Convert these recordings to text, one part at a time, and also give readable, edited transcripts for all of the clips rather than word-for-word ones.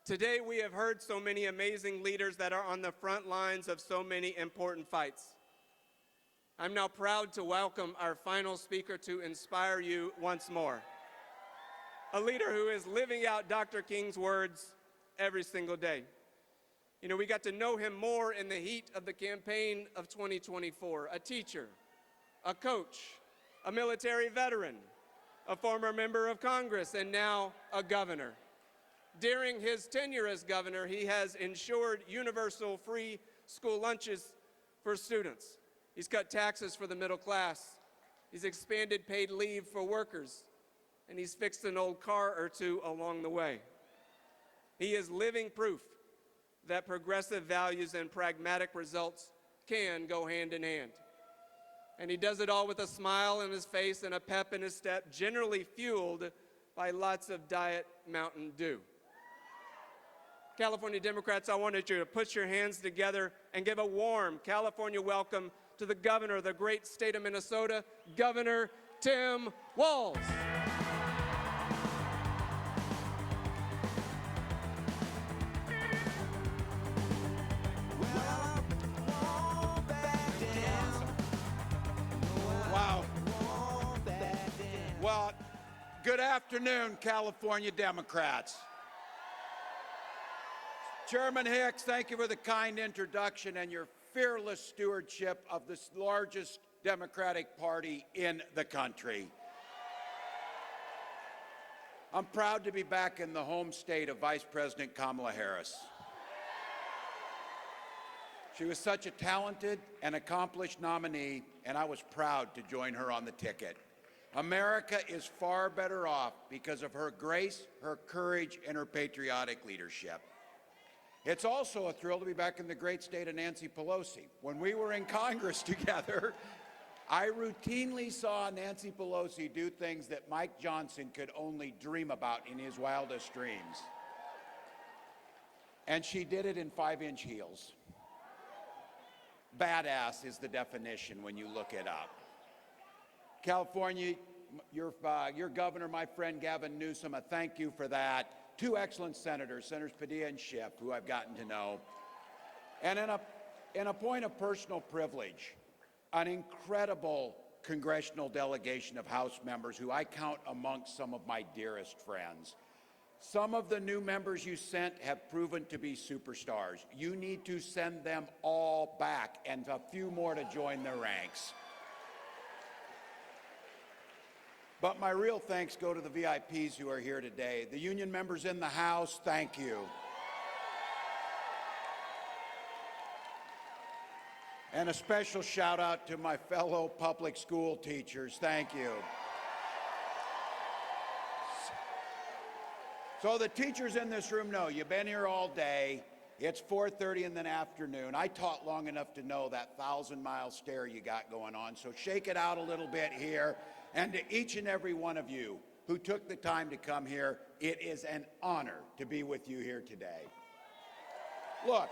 Today we have heard so many amazing leaders that are on the front lines of so many important fights. I'm now proud to welcome our final speaker to inspire you once more. A leader who is living out Dr. King's words every single day. You know, we got to know him more in the heat of the campaign of 2024. A teacher, a coach, a military veteran, a former member of Congress, and now a governor. During his tenure as governor, he has ensured universal free school lunches for students. He's cut taxes for the middle class. He's expanded paid leave for workers. And he's fixed an old car or two along the way. He is living proof that progressive values and pragmatic results can go hand in hand. And he does it all with a smile on his face and a pep in his step, generally fueled by lots of Diet Mountain Dew. California Democrats, I wanted you to put your hands together and give a warm California welcome to the governor of the great state of Minnesota, Governor Tim Walz. Wow. Well, good afternoon, California Democrats. Chairman Hicks, thank you for the kind introduction and your fearless stewardship of the largest Democratic Party in the country. I'm proud to be back in the home state of Vice President Kamala Harris. She was such a talented and accomplished nominee, and I was proud to join her on the ticket. America is far better off because of her grace, her courage, and her patriotic leadership. It's also a thrill to be back in the great state of Nancy Pelosi. When we were in Congress together, I routinely saw Nancy Pelosi do things that Mike Johnson could only dream about in his wildest dreams. And she did it in 5-inch heels. Badass is the definition when you look it up. California, your governor, my friend Gavin Newsom, a thank you for that. Two excellent senators, Senators Padilla and Schiff, who I've gotten to know. And in a point of personal privilege, an incredible congressional delegation of House members who I count amongst some of my dearest friends. Some of the new members you sent have proven to be superstars. You need to send them all back and a few more to join their ranks. But my real thanks go to the VIPs who are here today. The union members in the House, thank you. And a special shout out to my fellow public school teachers, thank you. So the teachers in this room know you've been here all day. It's 4:30 in the afternoon. I taught long enough to know that 1,000-mile stare you got going on, so shake it out a little bit here. And to each and every one of you who took the time to come here, it is an honor to be with you here today. Look,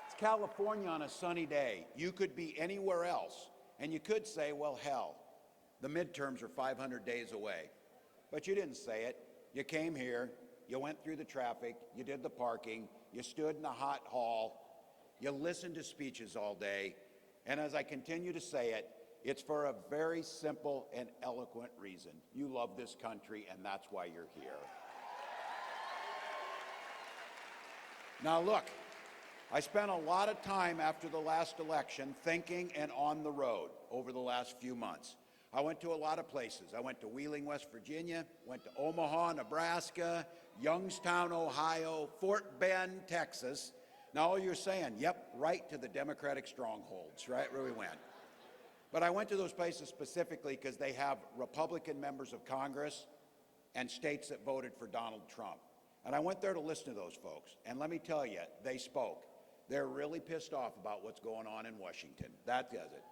it's California on a sunny day. You could be anywhere else, and you could say, well, hell, the midterms are 500 days away. But you didn't say it. You came here, you went through the traffic, you did the parking, you stood in the hot hall, you listened to speeches all day, and as I continue to say it, it's for a very simple and eloquent reason. You love this country, and that's why you're here. Now look, I spent a lot of time after the last election thinking and on the road over the last few months. I went to a lot of places. I went to Wheeling, West Virginia, went to Omaha, Nebraska, Youngstown, Ohio, Fort Bend, Texas. Now all you're saying, yep, right to the Democratic strongholds, right where we went. But I went to those places specifically because they have Republican members of Congress and states that voted for Donald Trump. And I went there to listen to those folks. And let me tell you, they spoke. They're really pissed off about what's going on in Washington. That does it.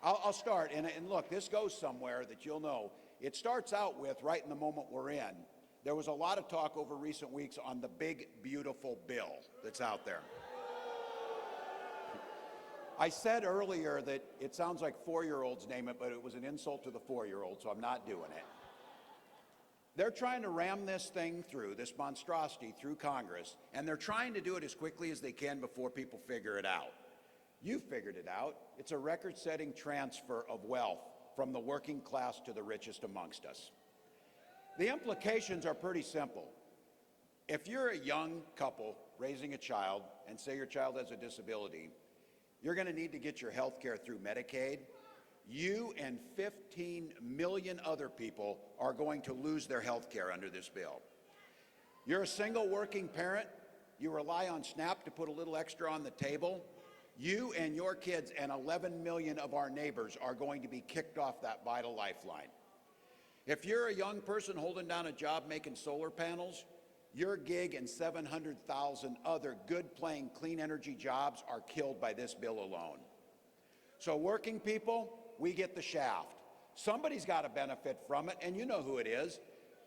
I'll start, and look, this goes somewhere that you'll know. It starts out with, right in the moment we're in, there was a lot of talk over recent weeks on the big, beautiful bill that's out there. I said earlier that it sounds like 4-year-olds name it, but it was an insult to the 4-year-old, so I'm not doing it. They're trying to ram this thing through, this monstrosity through Congress, and they're trying to do it as quickly as they can before people figure it out. You figured it out. It's a record-setting transfer of wealth from the working class to the richest amongst us. The implications are pretty simple. If you're a young couple raising a child, and say your child has a disability, you're going to need to get your health care through Medicaid. You and 15 million other people are going to lose their health care under this bill. You're a single working parent. You rely on SNAP to put a little extra on the table. You and your kids and 11 million of our neighbors are going to be kicked off that vital lifeline. If you're a young person holding down a job making solar panels, your gig and 700,000 other good-paying clean energy jobs are killed by this bill alone. So working people, we get the shaft. Somebody's got to benefit from it, and you know who it is.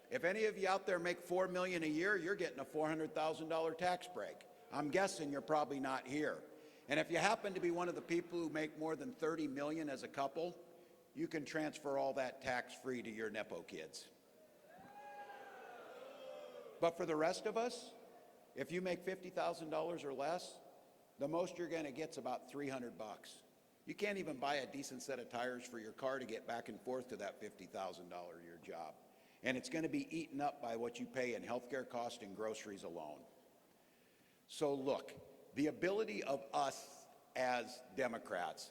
If any of you out there make $4 million a year, you're getting a $400,000 tax break. I'm guessing you're probably not here. And if you happen to be one of the people who make more than $30 million as a couple, you can transfer all that tax-free to your Nepo kids. But for the rest of us, if you make $50,000 or less, the most you're going to get is about $300. You can't even buy a decent set of tires for your car to get back and forth to that $50,000 a year job. And it's going to be eaten up by what you pay in healthcare costs and groceries alone. So look, the ability of us as Democrats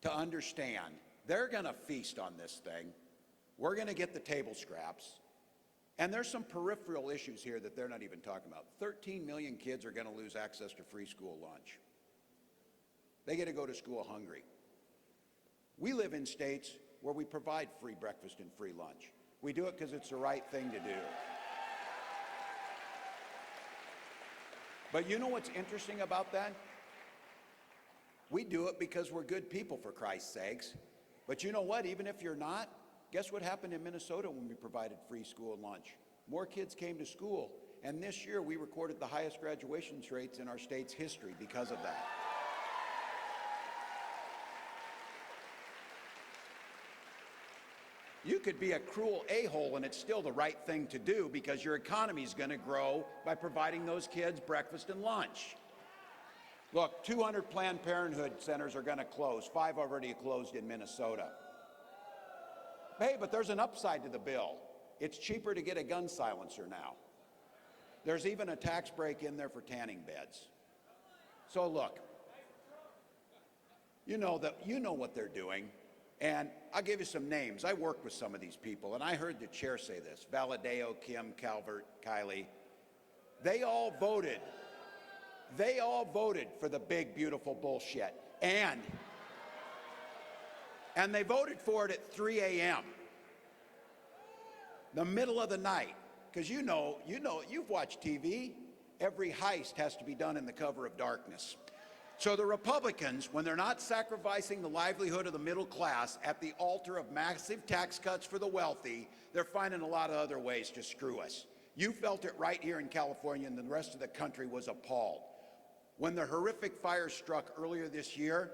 to understand they're going to feast on this thing. We're going to get the table scraps. And there's some peripheral issues here that they're not even talking about. 13 million kids are going to lose access to free school lunch. They get to go to school hungry. We live in states where we provide free breakfast and free lunch. We do it because it's the right thing to do. But you know what's interesting about that? We do it because we're good people, for Christ's sakes. But you know what? Even if you're not, guess what happened in Minnesota when we provided free school and lunch? More kids came to school, and this year we recorded the highest graduation rates in our state's history because of that. You could be a cruel a-hole and it's still the right thing to do because your economy is going to grow by providing those kids breakfast and lunch. Look, 200 Planned Parenthood centers are going to close. 5 already closed in Minnesota. Hey, but there's an upside to the bill. It's cheaper to get a gun silencer now. There's even a tax break in there for tanning beds. So look, you know what they're doing. And I'll give you some names. I worked with some of these people, and I heard the chair say this. Valadeo, Kim, Calvert, Kiley. They all voted for the big, beautiful bullshit. And they voted for it at 3 a.m., the middle of the night. Because you've watched TV. Every heist has to be done in the cover of darkness. So the Republicans, when they're not sacrificing the livelihood of the middle class at the altar of massive tax cuts for the wealthy, they're finding a lot of other ways to screw us. You felt it right here in California, and the rest of the country was appalled. When the horrific fire struck earlier this year,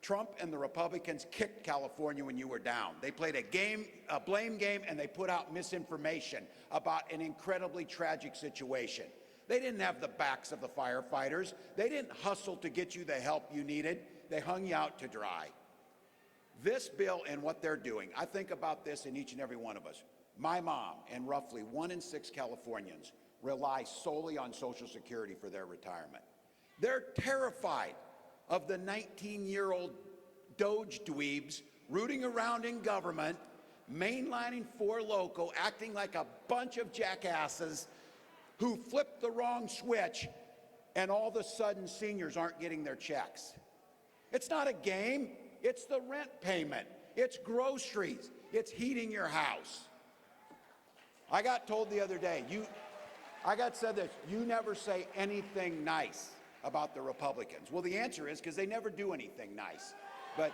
Trump and the Republicans kicked California when you were down. They played a blame game, and they put out misinformation about an incredibly tragic situation. They didn't have the backs of the firefighters. They didn't hustle to get you the help you needed. They hung you out to dry. This bill and what they're doing, I think about this in each and every one of us. My mom and roughly 1 in 6 Californians rely solely on Social Security for their retirement. They're terrified of the 19-year-old Doge dweebs rooting around in government, mainlining Four Loko, acting like a bunch of jackasses who flipped the wrong switch, and all of a sudden seniors aren't getting their checks. It's not a game. It's the rent payment. It's groceries. It's heating your house. I got told the other day, said this, you never say anything nice about the Republicans. Well, the answer is because they never do anything nice. But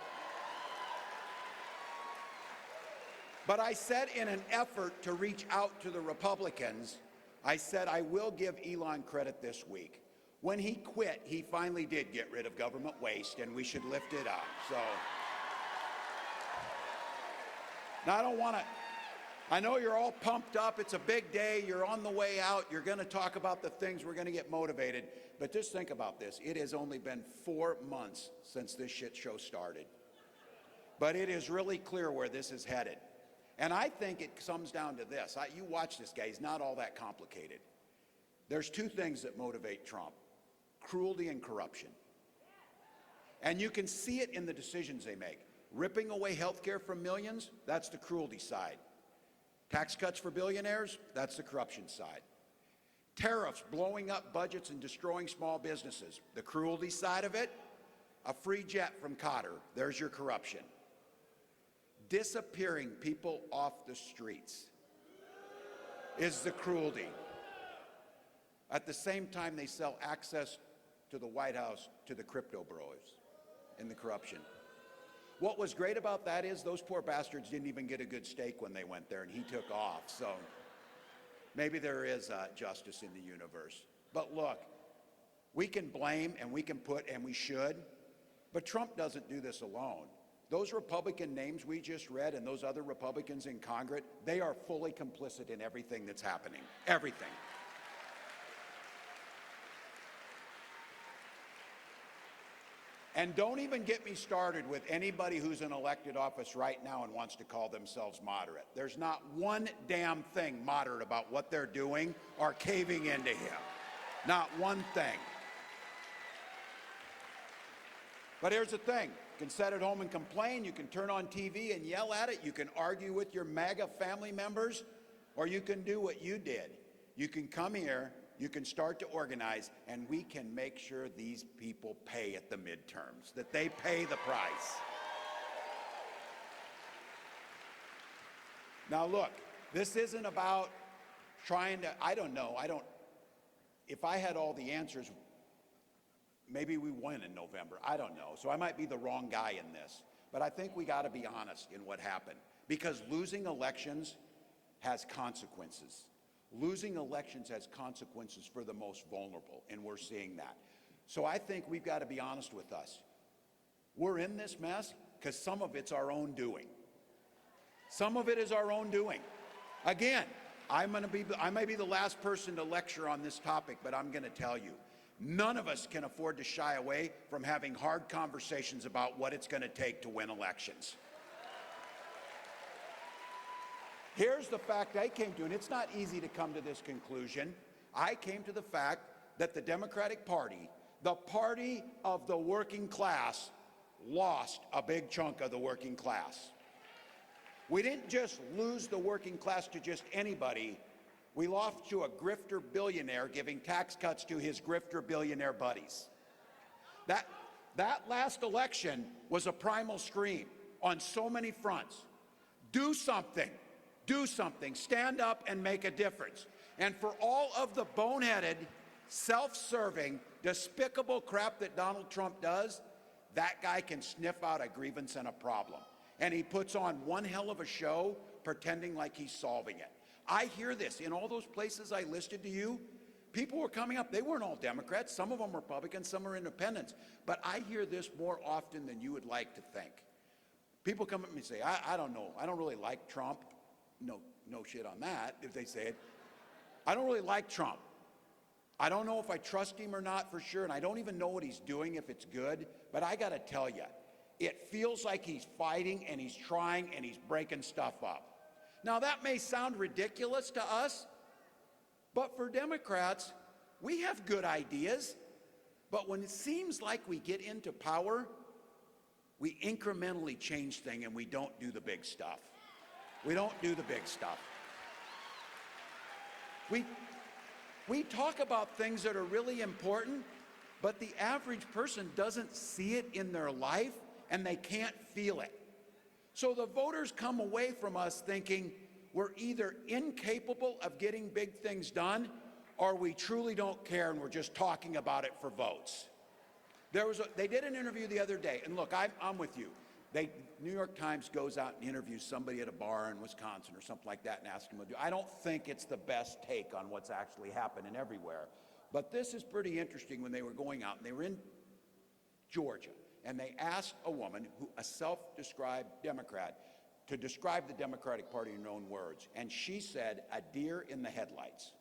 I said in an effort to reach out to the Republicans, I said I will give Elon credit this week. When he quit, he finally did get rid of government waste, and we should lift it up. So now I know you're all pumped up. It's a big day. You're on the way out. You're going to talk about the things. We're going to get motivated. But just think about this. It has only been 4 months since this shit show started. But it is really clear where this is headed. And I think it comes down to this. You watch this guy. He's not all that complicated. There's 2 things that motivate Trump: cruelty and corruption. And you can see it in the decisions they make. Ripping away health care from millions, that's the cruelty side. Tax cuts for billionaires, that's the corruption side. Tariffs blowing up budgets and destroying small businesses, the cruelty side of it. A free jet from Qatar, there's your corruption. Disappearing people off the streets is the cruelty. At the same time, they sell access to the White House to the crypto bros and the corruption. What was great about that is those poor bastards didn't even get a good steak when they went there, and he took off. So maybe there is justice in the universe. But look, we can blame and we can put, and we should, but Trump doesn't do this alone. Those Republican names we just read and those other Republicans in Congress, they are fully complicit in everything that's happening. Everything. And don't even get me started with anybody who's in elected office right now and wants to call themselves moderate. There's not one damn thing moderate about what they're doing or caving into him. Not one thing. But here's the thing. You can sit at home and complain. You can turn on TV and yell at it. You can argue with your MAGA family members, or you can do what you did. You can come here. You can start to organize, and we can make sure these people pay at the midterms, that they pay the price. Now look, this isn't about trying to, if I had all the answers, maybe we win in November. I don't know. So I might be the wrong guy in this. But I think we got to be honest in what happened, because losing elections has consequences. Losing elections has consequences for the most vulnerable, and we're seeing that. So I think we've got to be honest with us. We're in this mess because some of it's our own doing. Some of it is our own doing. Again, I may be the last person to lecture on this topic, but I'm going to tell you, none of us can afford to shy away from having hard conversations about what it's going to take to win elections. Here's the fact I came to, and it's not easy to come to this conclusion. I came to the fact that the Democratic Party, the party of the working class, lost a big chunk of the working class. We didn't just lose the working class to just anybody. We lost to a grifter billionaire giving tax cuts to his grifter billionaire buddies. That last election was a primal scream on so many fronts. Do something. Do something. Stand up and make a difference. And for all of the boneheaded, self-serving, despicable crap that Donald Trump does, that guy can sniff out a grievance and a problem. And he puts on one hell of a show pretending like he's solving it. I hear this in all those places I listed to you. People were coming up. They weren't all Democrats. Some of them Republicans, some are independents. But I hear this more often than you would like to think. People come up to me and say, I don't know. I don't really like Trump. No shit on that, if they say it. I don't really like Trump. I don't know if I trust him or not for sure, and I don't even know what he's doing, if it's good. But I got to tell you, it feels like he's fighting and he's trying and he's breaking stuff up. Now, that may sound ridiculous to us, but for Democrats, we have good ideas. But when it seems like we get into power, we incrementally change things and we don't do the big stuff. We don't do the big stuff. We talk about things that are really important, but the average person doesn't see it in their life and they can't feel it. So the voters come away from us thinking we're either incapable of getting big things done or we truly don't care and we're just talking about it for votes. They did an interview the other day, and look, I'm with you. New York Times goes out and interviews somebody at a bar in Wisconsin or something like that and asks them to do. I don't think it's the best take on what's actually happening everywhere. But this is pretty interesting. When they were going out, and they were in Georgia, and they asked a woman, a self-described Democrat, to describe the Democratic Party in her own words, and she said, a deer in the headlights.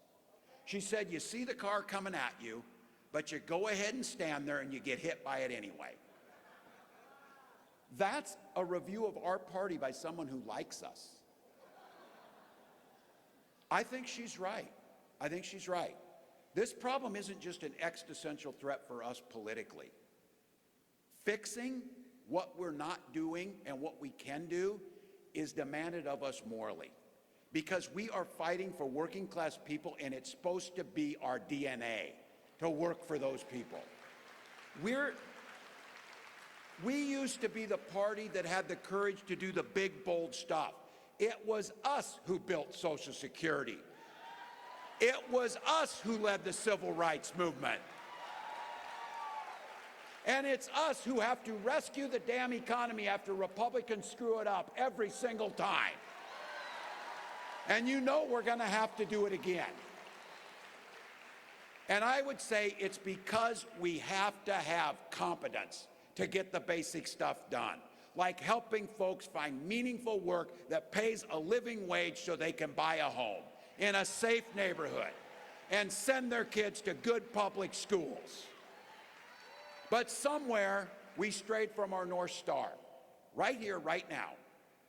She said, you see the car coming at you, but you go ahead and stand there and you get hit by it anyway. That's a review of our party by someone who likes us. I think she's right. I think she's right. This problem isn't just an existential threat for us politically. Fixing what we're not doing and what we can do is demanded of us morally, because we are fighting for working class people, and it's supposed to be our DNA to work for those people. We used to be the party that had the courage to do the big, bold stuff. It was us who built Social Security. It was us who led the civil rights movement. And it's us who have to rescue the damn economy after Republicans screw it up every single time. And you know we're going to have to do it again. And I would say it's because we have to have competence to get the basic stuff done, like helping folks find meaningful work that pays a living wage so they can buy a home in a safe neighborhood and send their kids to good public schools. But somewhere we strayed from our North Star. Right here, right now,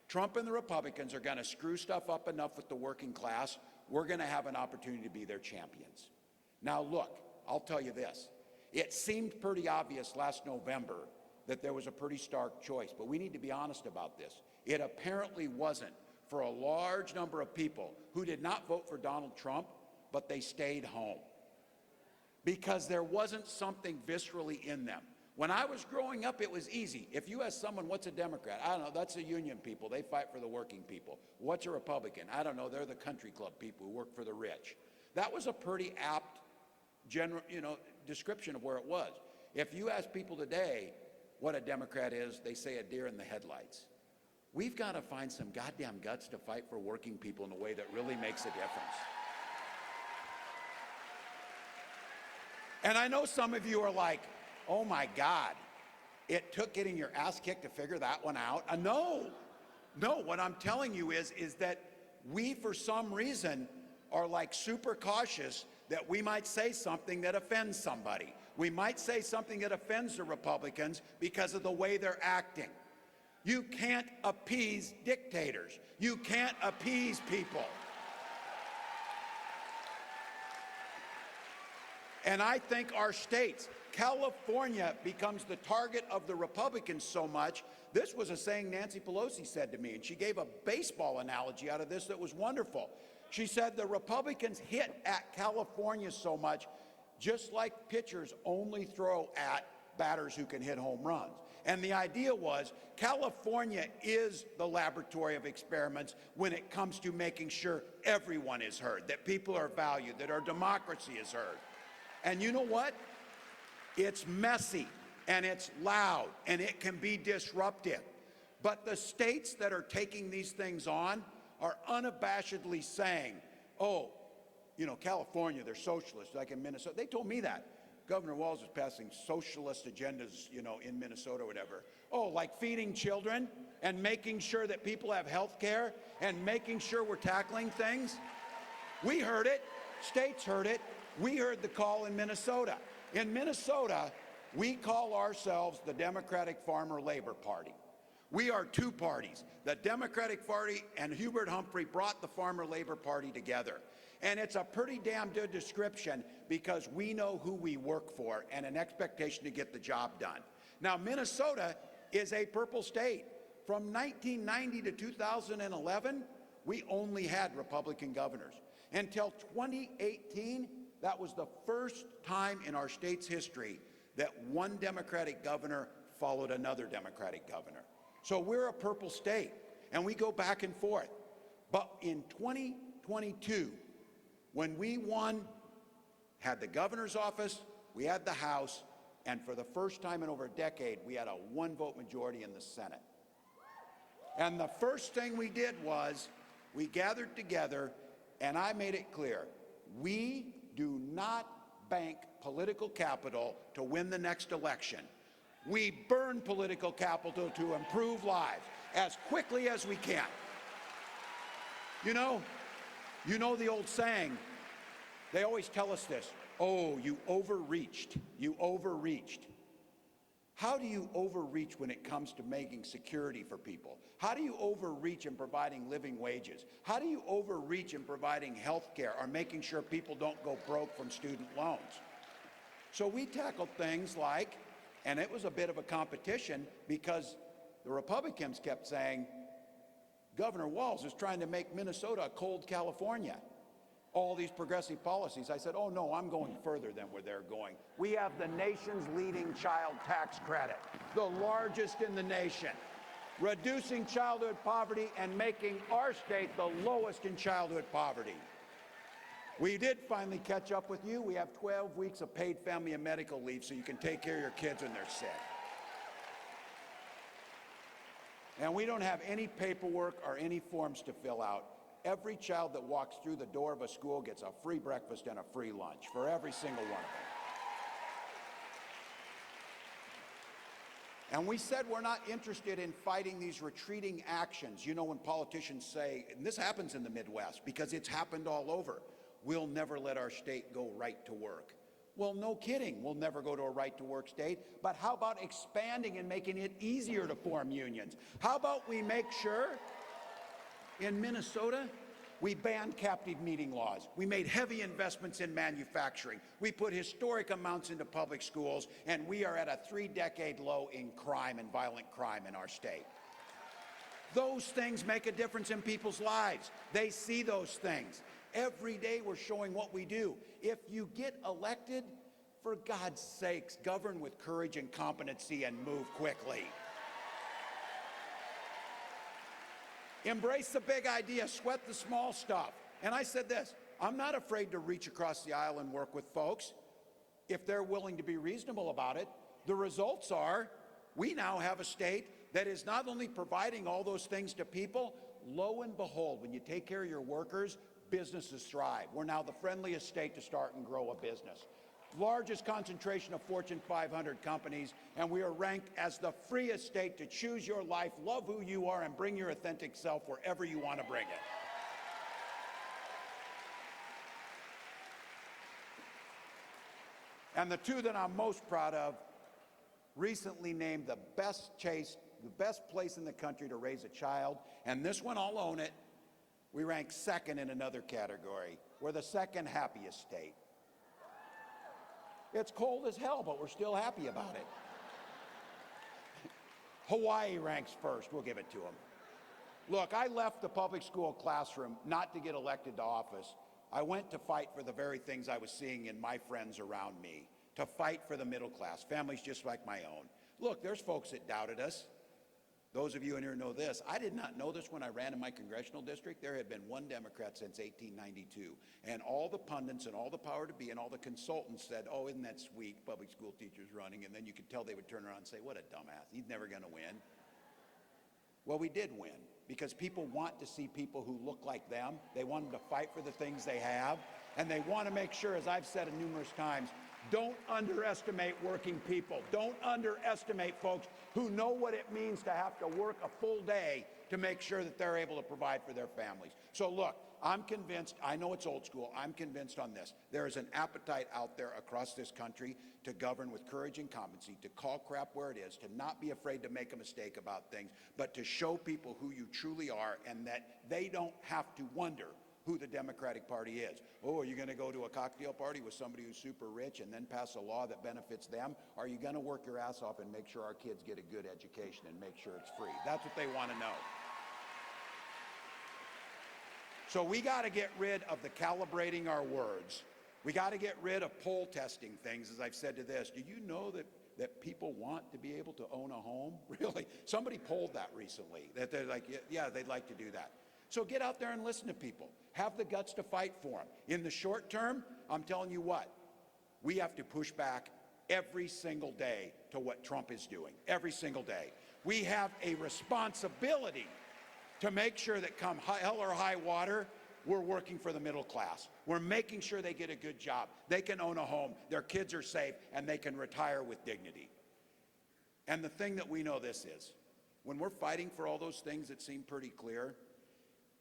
Trump and the Republicans are going to screw stuff up enough with the working class. We're going to have an opportunity to be their champions. Now look, I'll tell you this. It seemed pretty obvious last November that there was a pretty stark choice, but we need to be honest about this. It apparently wasn't for a large number of people who did not vote for Donald Trump, but they stayed home because there wasn't something viscerally in them. When I was growing up, it was easy. If you ask someone, what's a Democrat? I don't know, that's the union people. They fight for the working people. What's a Republican? I don't know, they're the country club people who work for the rich. That was a pretty apt general, description of where it was. If you ask people today what a Democrat is, they say a deer in the headlights. We've got to find some goddamn guts to fight for working people in a way that really makes a difference. And I know some of you are like, oh my God, it took getting your ass kicked to figure that one out. No, what I'm telling you is that we, for some reason, are like super cautious that we might say something that offends somebody. We might say something that offends the Republicans because of the way they're acting. You can't appease dictators. You can't appease people. And I think our states, California becomes the target of the Republicans so much. This was a saying Nancy Pelosi said to me, and she gave a baseball analogy out of this that was wonderful. She said the Republicans hit at California so much, just like pitchers only throw at batters who can hit home runs. And the idea was California is the laboratory of experiments when it comes to making sure everyone is heard, that people are valued, that our democracy is heard. And you know what? It's messy, and it's loud, and it can be disruptive. But the states that are taking these things on are unabashedly saying, oh, California, they're socialists, like in Minnesota. They told me that. Governor Walz is passing socialist agendas, in Minnesota or whatever. Oh, like feeding children and making sure that people have health care and making sure we're tackling things. We heard it. States heard it. We heard the call in Minnesota. In Minnesota, we call ourselves the Democratic Farmer Labor Party. We are two parties. The Democratic Party and Hubert Humphrey brought the Farmer Labor Party together. And it's a pretty damn good description because we know who we work for and an expectation to get the job done. Now, Minnesota is a purple state. From 1990 to 2011, we only had Republican governors. Until 2018, that was the first time in our state's history that one Democratic governor followed another Democratic governor. So we're a purple state, and we go back and forth. But in 2022, when we won, had the governor's office, we had the House, and for the first time in over a decade, we had a one-vote majority in the Senate. And the first thing we did was we gathered together, and I made it clear, we do not bank political capital to win the next election. We burn political capital to improve lives. as quickly as we can. You know the old saying, they always tell us this, oh, you overreached, you overreached. How do you overreach when it comes to making security for people? How do you overreach in providing living wages? How do you overreach in providing health care or making sure people don't go broke from student loans? So we tackled things like, and it was a bit of a competition because the Republicans kept saying, Governor Walz is trying to make Minnesota a cold California. All these progressive policies. I said, oh no, I'm going further than where they're going. We have the nation's leading child tax credit, the largest in the nation, reducing childhood poverty and making our state the lowest in childhood poverty. We did finally catch up with you. We have 12 weeks of paid family and medical leave so you can take care of your kids when they're sick. And we don't have any paperwork or any forms to fill out. Every child that walks through the door of a school gets a free breakfast and a free lunch for every single one of them. And we said we're not interested in fighting these retreating actions. You know, when politicians say, and this happens in the Midwest because it's happened all over, we'll never let our state go right to work. Well, no kidding, we'll never go to a right to work state, but how about expanding and making it easier to form unions? How about we make sure in Minnesota, we banned captive meeting laws. We made heavy investments in manufacturing. We put historic amounts into public schools, and we are at a 3-decade low in crime and violent crime in our state. Those things make a difference in people's lives. They see those things. Every day we're showing what we do. If you get elected, for God's sakes, govern with courage and competency and move quickly. Embrace the big idea, sweat the small stuff. And I said this, I'm not afraid to reach across the aisle and work with folks if they're willing to be reasonable about it. The results are, we now have a state that is not only providing all those things to people, lo and behold, when you take care of your workers, businesses thrive. We're now the friendliest state to start and grow a business. Largest concentration of Fortune 500 companies, and we are ranked as the freest state to choose your life, love who you are, and bring your authentic self wherever you want to bring it. And the two that I'm most proud of, recently named the best place in the country to raise a child, and this one, I'll own it, we rank second in another category. We're the second happiest state. It's cold as hell, but we're still happy about it. Hawaii ranks first. We'll give it to them. Look, I left the public school classroom not to get elected to office. I went to fight for the very things I was seeing in my friends around me, to fight for the middle class, families just like my own. Look, there's folks that doubted us. Those of you in here know this. I did not know this when I ran in my congressional district. There had been one Democrat since 1892. And all the pundits and all the power to be and all the consultants said, oh, isn't that sweet, public school teachers running? And then you could tell they would turn around and say, what a dumbass. He's never going to win. Well, we did win because people want to see people who look like them. They want them to fight for the things they have. And they want to make sure, as I've said numerous times, don't underestimate working people. Don't underestimate folks who know what it means to have to work a full day to make sure that they're able to provide for their families. So look, I'm convinced, I know it's old school, I'm convinced on this. There is an appetite out there across this country to govern with courage and competency, to call crap where it is, to not be afraid to make a mistake about things, but to show people who you truly are and that they don't have to wonder who the Democratic Party is. Oh, are you going to go to a cocktail party with somebody who's super rich and then pass a law that benefits them? Are you going to work your ass off and make sure our kids get a good education and make sure it's free? That's what they want to know. So we got to get rid of the calibrating our words. We got to get rid of poll testing things, as I've said to this. Do you know that people want to be able to own a home? Really? Somebody polled that recently, that they're like, yeah, they'd like to do that. So get out there and listen to people. Have the guts to fight for them. In the short term, I'm telling you what, we have to push back every single day to what Trump is doing, every single day. We have a responsibility to make sure that come hell or high water, we're working for the middle class. We're making sure they get a good job. They can own a home, their kids are safe, and they can retire with dignity. And the thing that we know this is, when we're fighting for all those things that seem pretty clear,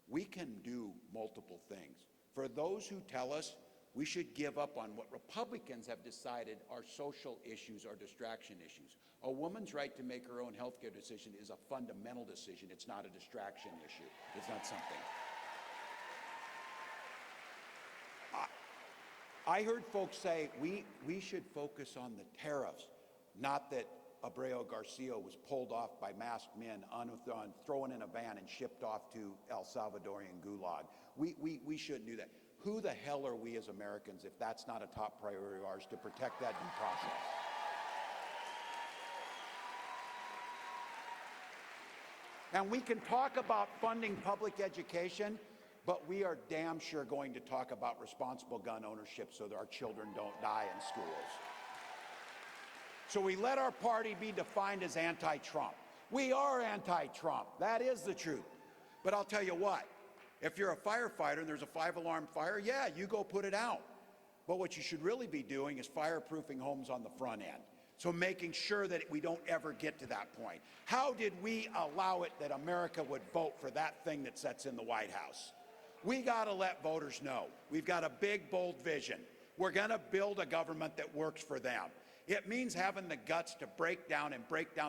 we can do multiple things. For those who tell us we should give up on what Republicans have decided are social issues or distraction issues. A woman's right to make her own health care decision is a fundamental decision. It's not a distraction issue. It's not something. I heard folks say we should focus on the tariffs, not that Abreu Garcia was pulled off by masked men, thrown in a van and shipped off to El Salvadorian gulag. We shouldn't do that. Who the hell are we as Americans if that's not a top priority of ours to protect that due process? And we can talk about funding public education, but we are damn sure going to talk about responsible gun ownership so that our children don't die in schools. So we let our party be defined as anti-Trump. We are anti-Trump. That is the truth. But I'll tell you what, if you're a firefighter and there's a 5-alarm fire, yeah, you go put it out. But what you should really be doing is fireproofing homes on the front end. So making sure that we don't ever get to that point. How did we allow it that America would vote for that thing that sits in the White House? We got to let voters know. We've got a big, bold vision. We're going to build a government that works for them. It means having the guts to break down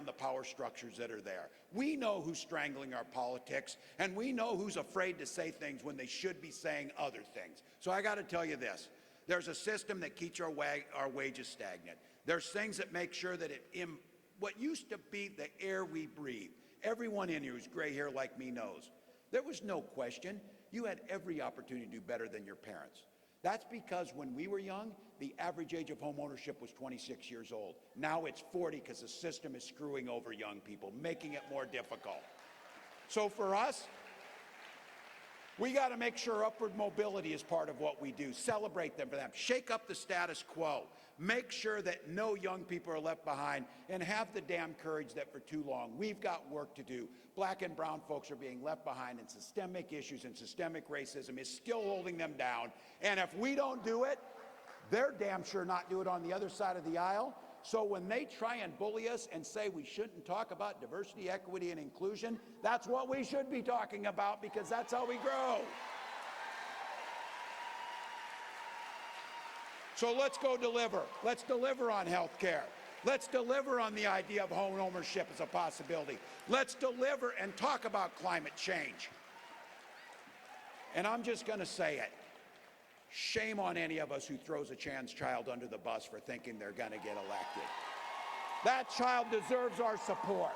the power structures that are there. We know who's strangling our politics, and we know who's afraid to say things when they should be saying other things. So I got to tell you this. There's a system that keeps our wages stagnant. There's things that make sure that what used to be the air we breathe, everyone in here who's gray hair like me knows, there was no question. You had every opportunity to do better than your parents. That's because when we were young, the average age of home ownership was 26 years old. Now it's 40 because the system is screwing over young people, making it more difficult. So for us, we got to make sure upward mobility is part of what we do. Celebrate them for them. Shake up the status quo. Make sure that no young people are left behind, and have the damn courage that for too long we've got work to do. Black and brown folks are being left behind, and systemic issues and systemic racism is still holding them down. And if we don't do it, they're damn sure not do it on the other side of the aisle. So when they try and bully us and say we shouldn't talk about diversity, equity, and inclusion, that's what we should be talking about, because that's how we grow. So let's go deliver. Let's deliver on health care. Let's deliver on the idea of home ownership as a possibility. Let's deliver and talk about climate change. And I'm just going to say it. Shame on any of us who throws a trans child under the bus for thinking they're going to get elected. That child deserves our support.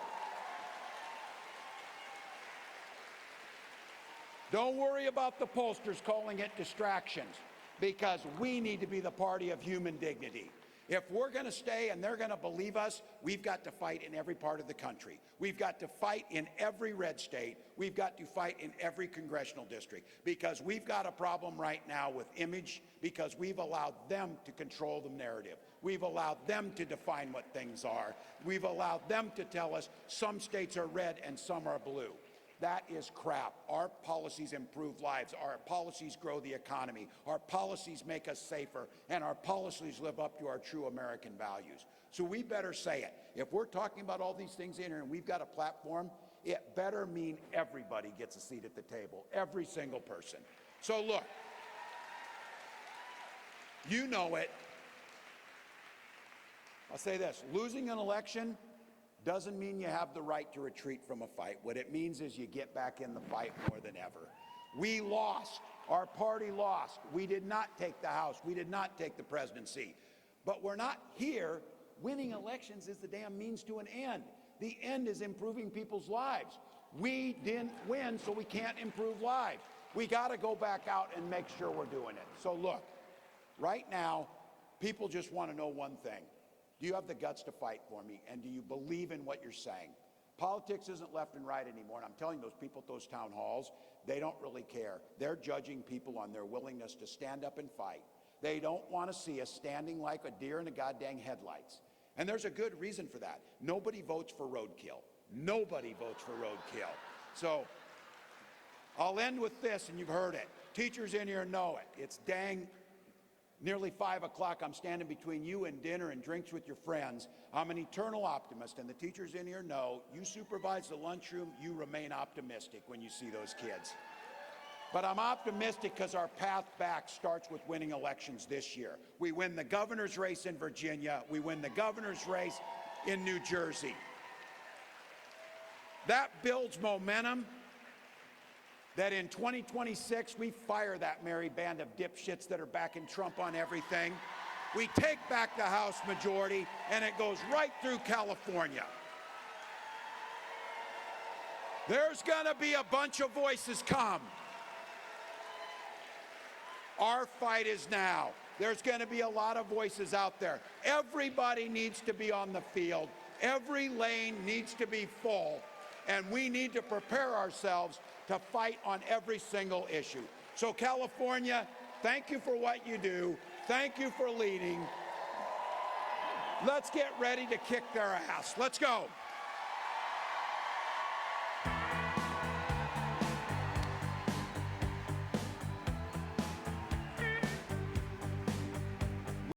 Don't worry about the pollsters calling it distractions, because we need to be the party of human dignity. If we're going to stay and they're going to believe us, we've got to fight in every part of the country. We've got to fight in every red state. We've got to fight in every congressional district, because we've got a problem right now with image, because we've allowed them to control the narrative. We've allowed them to define what things are. We've allowed them to tell us some states are red and some are blue. That is crap. Our policies improve lives. Our policies grow the economy. Our policies make us safer. And our policies live up to our true American values. So we better say it. If we're talking about all these things in here and we've got a platform, it better mean everybody gets a seat at the table. Every single person. So look, you know it. I'll say this. Losing an election doesn't mean you have the right to retreat from a fight. What it means is you get back in the fight more than ever. We lost. Our party lost. We did not take the House. We did not take the presidency. But we're not here. Winning elections is the damn means to an end. The end is improving people's lives. We didn't win, so we can't improve lives. We got to go back out and make sure we're doing it. So look, right now, people just want to know one thing. Do you have the guts to fight for me? And do you believe in what you're saying? Politics isn't left and right anymore. And I'm telling those people at those town halls, they don't really care. They're judging people on their willingness to stand up and fight. They don't want to see us standing like a deer in the goddamn headlights. And there's a good reason for that. Nobody votes for roadkill. Nobody votes for roadkill. So I'll end with this, and you've heard it. Teachers in here know it. It's dang Nearly 5 o'clock, I'm standing between you and dinner and drinks with your friends. I'm an eternal optimist, and the teachers in here know you supervise the lunchroom, you remain optimistic when you see those kids. But I'm optimistic because our path back starts with winning elections this year. We win the governor's race in Virginia. We win the governor's race in New Jersey. That builds momentum that in 2026, we fire that merry band of dipshits that are backing Trump on everything. We take back the House majority, and it goes right through California. There's gonna be a bunch of voices come. Our fight is now. There's gonna be a lot of voices out there. Everybody needs to be on the field. Every lane needs to be full, and we need to prepare ourselves to fight on every single issue. So California, thank you for what you do. Thank you for leading. Let's get ready to kick their ass. Let's go.